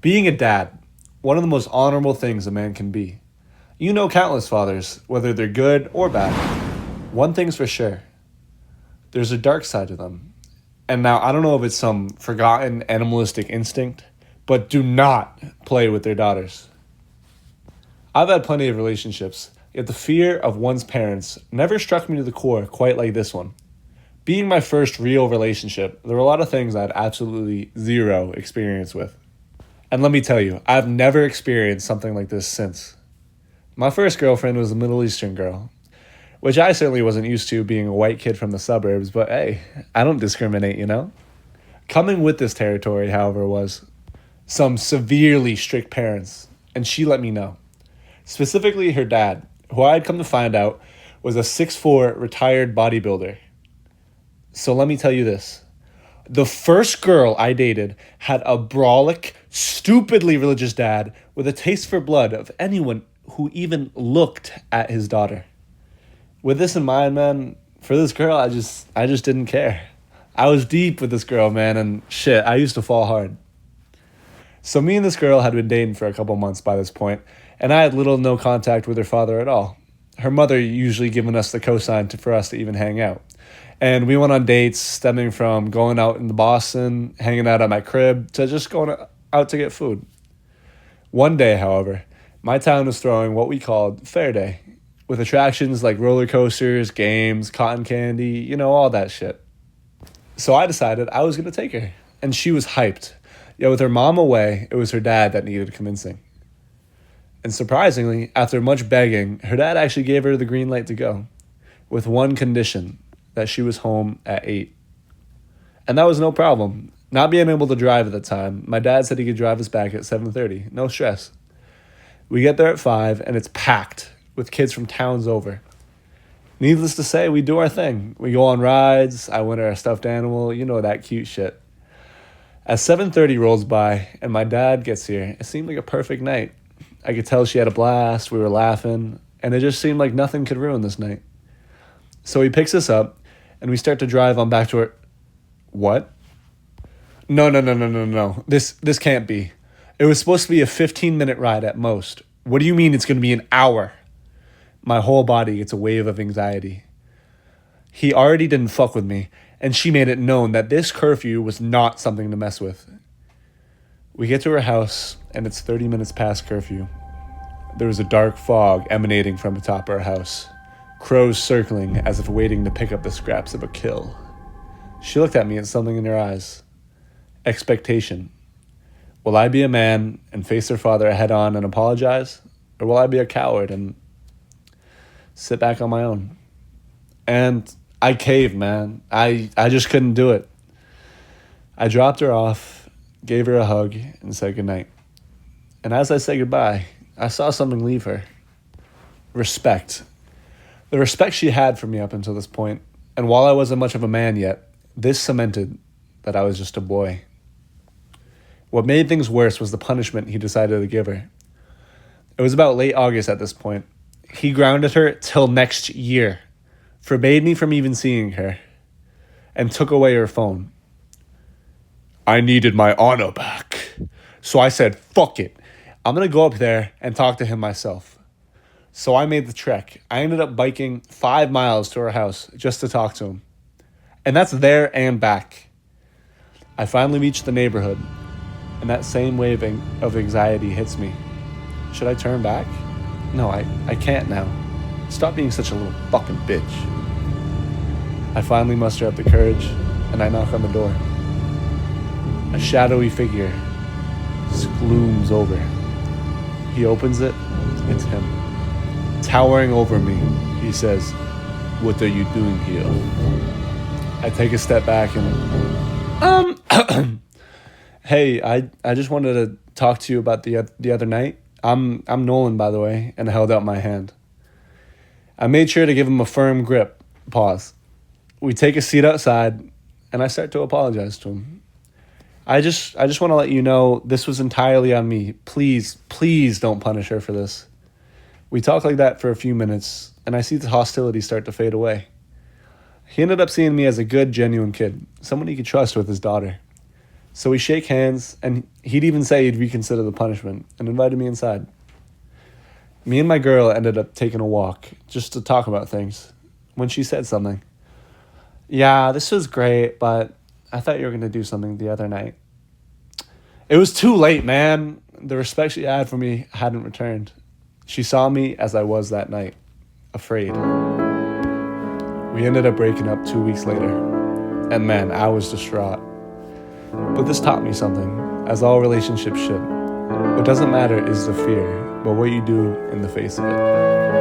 Being a dad, one of the most honorable things a man can be. You know countless fathers, whether they're good or bad. One thing's for sure, there's a dark side to them. And now, I don't know if it's some forgotten animalistic instinct, but do not play with their daughters. I've had plenty of relationships, yet the fear of one's parents never struck me to the core quite like this one. Being my first real relationship, there were a lot of things I had absolutely zero experience with. And let me tell you, I've never experienced something like this since. My first girlfriend was a Middle Eastern girl, which I certainly wasn't used to being a white kid from the suburbs, but hey, I don't discriminate, you know? Coming with this territory, however, was some severely strict parents, and she let me know. Specifically her dad, who I had come to find out was a 6'4" retired bodybuilder. So let me tell you this. The first girl I dated had a brolic, stupidly religious dad with a taste for blood of anyone who even looked at his daughter. With this in mind, man, for this girl, I just didn't care. I was deep with this girl, man, and shit, I used to fall hard. So me and this girl had been dating for a couple months by this point, and I had little to no contact with her father at all. Her mother usually giving us the cosign for us to even hang out. And we went on dates stemming from going out in Boston, hanging out at my crib, to just going out to get food. One day, however, my town was throwing what we called Fair Day, with attractions like roller coasters, games, cotton candy, you know, all that shit. So I decided I was going to take her, and she was hyped. Yet with her mom away, it was her dad that needed convincing. And surprisingly, after much begging, her dad actually gave her the green light to go, with one condition, that she was home at 8. And that was no problem. Not being able to drive at the time, my dad said he could drive us back at 7:30. No stress. We get there at 5, and it's packed with kids from towns over. Needless to say, we do our thing. We go on rides, I win her a stuffed animal, you know, that cute shit. As 7:30 rolls by and my dad gets here, it seemed like a perfect night. I could tell she had a blast, we were laughing, and it just seemed like nothing could ruin this night. So he picks us up, and we start to drive on back to her. What? No. This can't be. It was supposed to be a 15-minute ride at most. What do you mean it's going to be an hour? My whole body gets a wave of anxiety. He already didn't fuck with me, and she made it known that this curfew was not something to mess with. We get to her house, and it's 30 minutes past curfew. There was a dark fog emanating from the top of her house, crows circling as if waiting to pick up the scraps of a kill. She looked at me and something in her eyes. Expectation. Will I be a man and face her father head on and apologize? Or will I be a coward and sit back on my own? And I caved, man. I just couldn't do it. I dropped her off, gave her a hug, and said goodnight. And as I said goodbye, I saw something leave her. Respect. The respect she had for me up until this point, and while I wasn't much of a man yet, this cemented that I was just a boy. What made things worse was the punishment he decided to give her. It was about late August at this point. He grounded her till next year, forbade me from even seeing her, and took away her phone. I needed my honor back. So I said, fuck it. I'm going to go up there and talk to him myself. So I made the trek. I ended up biking 5 miles to her house just to talk to him. And that's there and back. I finally reached the neighborhood, and that same wave of anxiety hits me. Should I turn back? No, I can't now. Stop being such a little fucking bitch. I finally muster up the courage, and I knock on the door. A shadowy figure glooms over. He opens it. It's him. Towering over me, he says, "What are you doing here?" I take a step back and, hey, I just wanted to talk to you about the other night. I'm Nolan, by the way, and I held out my hand. I made sure to give him a firm grip. Pause. We take a seat outside, and I start to apologize to him. I just want to let you know this was entirely on me. Please don't punish her for this. We talk like that for a few minutes, and I see the hostility start to fade away. He ended up seeing me as a good, genuine kid, someone he could trust with his daughter. So we shake hands, and he'd even say he'd reconsider the punishment and invited me inside. Me and my girl ended up taking a walk just to talk about things when she said something. Yeah, this was great, but I thought you were going to do something the other night. It was too late, man. The respect she had for me hadn't returned. She saw me as I was that night, afraid. We ended up breaking up 2 weeks later, and man, I was distraught. But this taught me something, as all relationships should. What doesn't matter is the fear, but what you do in the face of it.